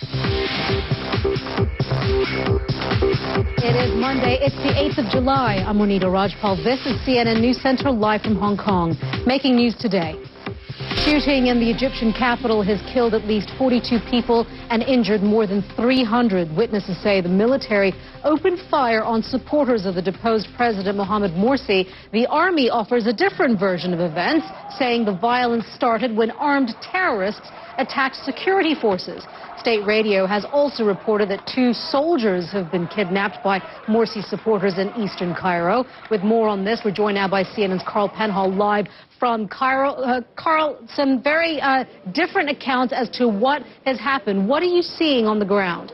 It is Monday. It's the 8th of July. I'm Monita Rajpal. This is CNN News Center live from Hong Kong. Making news today. Shooting in the Egyptian capital has killed at least 42 people and injured more than 300. Witnesses say the military opened fire on supporters of the deposed President Mohamed Morsi. The army offers a different version of events, saying the violence started when armed terrorists attacked security forces. State radio has also reported that 2 soldiers have been kidnapped by Morsi supporters in eastern Cairo. With more on this, we're joined now by CNN's Carl Penhall live from Cairo. Carl, some very different accounts as to what has happened. What are you seeing on the ground?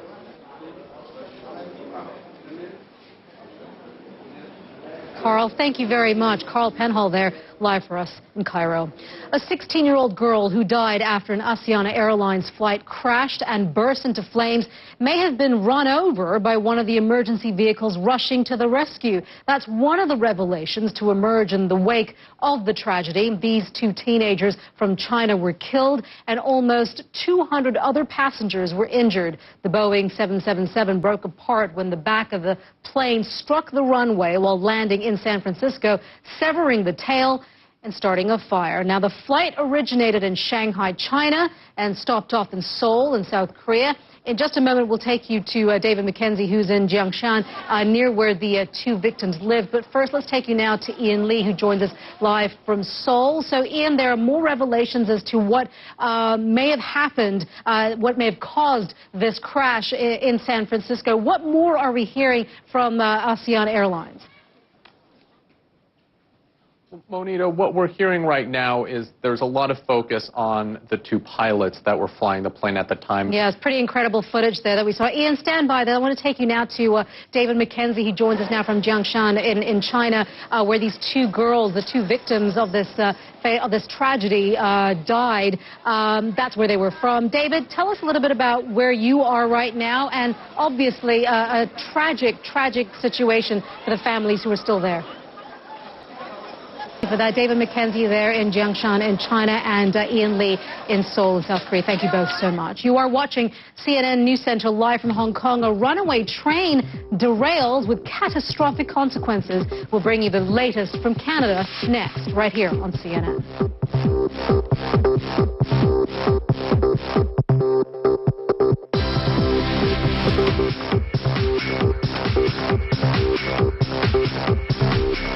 Carl, thank you very much. Carl Penhall there, live for us in Cairo. A 16-year-old girl who died after an ASIANA Airlines flight crashed and burst into flames may have been run over by one of the emergency vehicles rushing to the rescue. That's one of the revelations to emerge in the wake of the tragedy. These 2 teenagers from China were killed and almost 200 other passengers were injured. The Boeing 777 broke apart when the back of the plane struck the runway while landing in San Francisco, severing the tail and starting a fire. Now, the flight originated in Shanghai, China, and stopped off in Seoul in South Korea. In just a moment, we'll take you to David McKenzie, who's in Jiangshan, near where the 2 victims live. But first, let's take you now to Ian Lee, who joins us live from Seoul. So, Ian, there are more revelations as to what may have happened, what may have caused this crash in San Francisco. What more are we hearing from ASIANA Airlines? Monita, what we're hearing right now is there's a lot of focus on the 2 pilots that were flying the plane at the time. Yeah, it's pretty incredible footage there that we saw. Ian, stand by there. I want to take you now to David McKenzie. He joins us now from Jiangshan in China, where these 2 girls, the 2 victims of this tragedy, died. That's where they were from. David, tell us a little bit about where you are right now, and obviously a tragic situation for the families who are still there. For that, David McKenzie there in Jiangshan in China, and Ian Lee in Seoul in South Korea. Thank you both so much. You are watching CNN News Center live from Hong Kong. A runaway train derails with catastrophic consequences. We'll bring you the latest from Canada next, right here on CNN.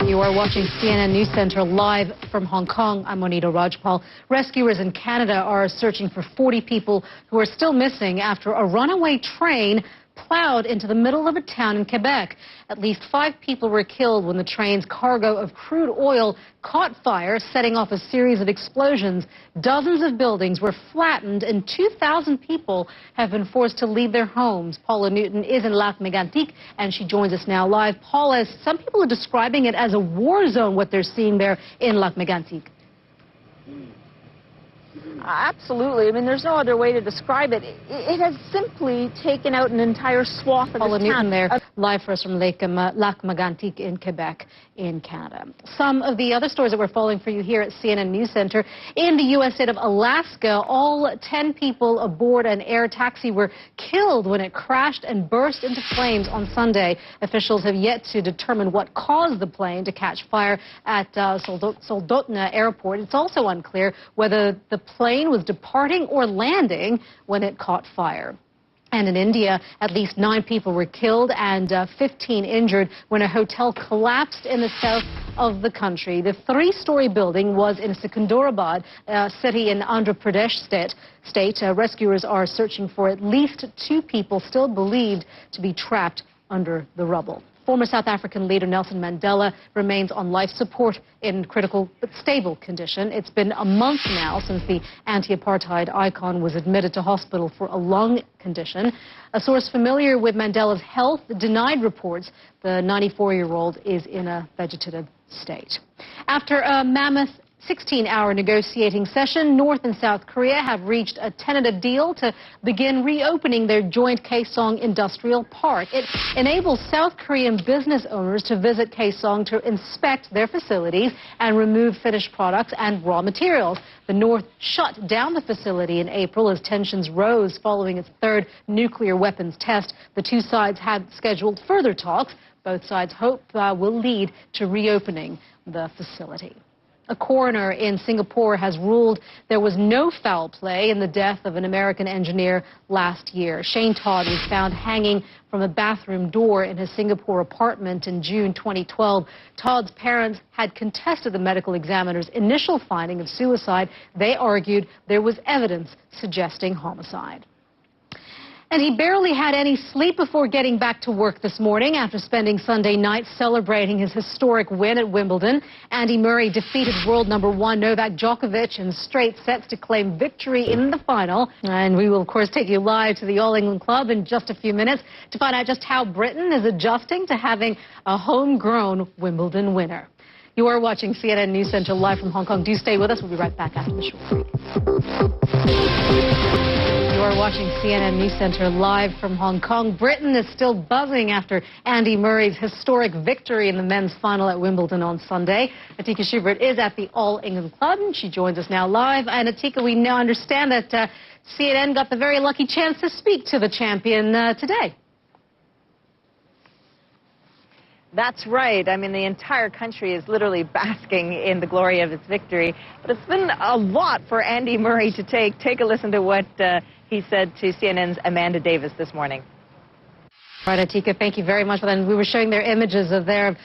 You are watching CNN News Center live from Hong Kong. I'm Monita Rajpal. Rescuers in Canada are searching for 40 people who are still missing after a runaway train plowed into the middle of a town in Quebec. At least 5 people were killed when the train's cargo of crude oil caught fire, setting off a series of explosions. Dozens of buildings were flattened, and 2,000 people have been forced to leave their homes. Paula Newton is in Lac Mégantic, and she joins us now live. Paula, some people are describing it as a war zone, what they're seeing there in Lac Mégantic. Absolutely. I mean, there's no other way to describe it. It has simply taken out an entire swath of Paula this town. Newton there, live for us from Lac Mégantic in Quebec, in Canada. Some of the other stories that we're following for you here at CNN News Center. In the U.S. state of Alaska, all 10 people aboard an air taxi were killed when it crashed and burst into flames on Sunday. Officials have yet to determine what caused the plane to catch fire at Soldotna Airport. It's also unclear whether the plane was departing or landing when it caught fire. And in India, at least 9 people were killed and 15 injured when a hotel collapsed in the south of the country. The 3-story building was in Secunderabad, city in Andhra Pradesh state. Rescuers are searching for at least 2 people still believed to be trapped under the rubble. Former South African leader Nelson Mandela remains on life support in critical but stable condition. It's been a month now since the anti-apartheid icon was admitted to hospital for a lung condition. A source familiar with Mandela's health denied reports the 94-year-old is in a vegetative state. After a mammoth 16-hour negotiating session, North and South Korea have reached a tentative deal to begin reopening their joint Kaesong Industrial Park. It enables South Korean business owners to visit Kaesong to inspect their facilities and remove finished products and raw materials. The North shut down the facility in April as tensions rose following its third nuclear weapons test. The two sides had scheduled further talks. Both sides hope will lead to reopening the facility. A coroner in Singapore has ruled there was no foul play in the death of an American engineer last year. Shane Todd was found hanging from a bathroom door in his Singapore apartment in June 2012. Todd's parents had contested the medical examiner's initial finding of suicide. They argued there was evidence suggesting homicide. And he barely had any sleep before getting back to work this morning after spending Sunday night celebrating his historic win at Wimbledon. Andy Murray defeated world number 1 Novak Djokovic in straight sets to claim victory in the final. And we will, of course, take you live to the All England Club in just a few minutes to find out just how Britain is adjusting to having a homegrown Wimbledon winner. You are watching CNN News Centre live from Hong Kong. Do stay with us. We'll be right back after the short break. You are watching CNN News Centre live from Hong Kong. Britain is still buzzing after Andy Murray's historic victory in the men's final at Wimbledon on Sunday. Atika Schubert is at the All England Club, and she joins us now live. And Atika, we now understand that CNN got the very lucky chance to speak to the champion today. That's right. I mean, the entire country is literally basking in the glory of its victory. But it's been a lot for Andy Murray to take. Take a listen to what he said to CNN's Amanda Davis this morning. Right, Atika, thank you very much for that. And we were showing their images of their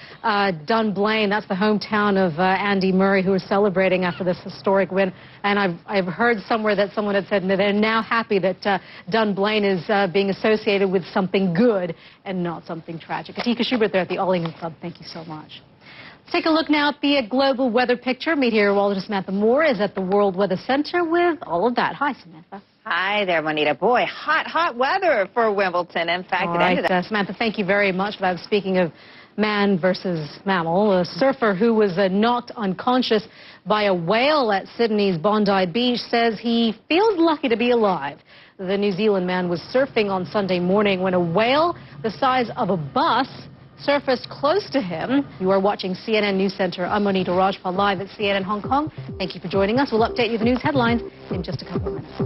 Dunblane. That's the hometown of Andy Murray, who is celebrating after this historic win. And I've heard somewhere that someone had said that they're now happy that Dunblane is being associated with something good and not something tragic. Atika Schubert there at the All England Club. Thank you so much. Let's take a look now at the global weather picture. Meteorologist Samantha Moore is at the World Weather Center with all of that. Hi, Samantha. Hi there, Monita. Boy, hot weather for Wimbledon. In fact, all right, Samantha, thank you very much for that. Speaking of man versus mammal, a surfer who was knocked unconscious by a whale at Sydney's Bondi Beach says he feels lucky to be alive. The New Zealand man was surfing on Sunday morning when a whale the size of a bus surfaced close to him. You are watching CNN News Centre. I'm Monita Rajpal live at CNN Hong Kong. Thank you for joining us. We'll update you with the news headlines in just a couple of minutes.